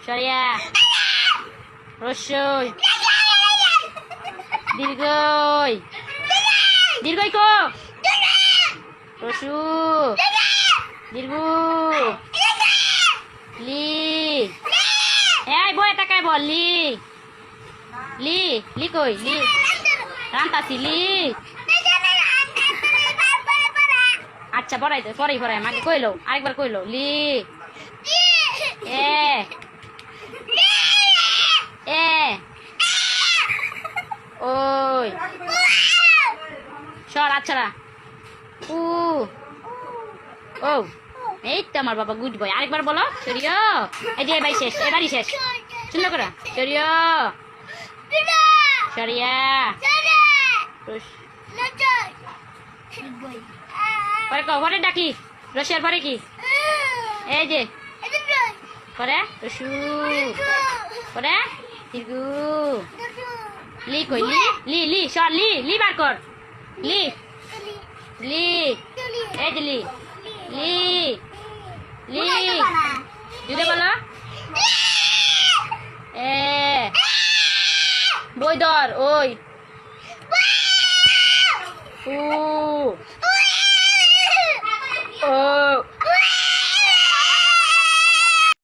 সরিয়া রস্যই দীর্ঘই দীর্ঘই কো রসু দীর্ঘ লি এই বই টাকায় বল লি লি লি কই লি রান্তাছি লি আচ্ছা পড়াই দে পরেই পড়াই আমাকে কইলো আরেকবার কইলো লি এ এ ওই সর আচ্ছা উ ও এই তো আমার বাবা গুড বয় আরেকবার বলো সরিয়া এই যে ভাই শেষ এবারই শেষ সুন্দর করে সরিয়া সরিয়া পরে কো পরে ডাকি রসিয়ার পরে কি এই যে পরে রসু পরে দীর্ঘ লি কই লি লি লি সর লি লি বার কর লি লি এই যে লি লি লি জুড়ে বলো এ বই ধর ওই উ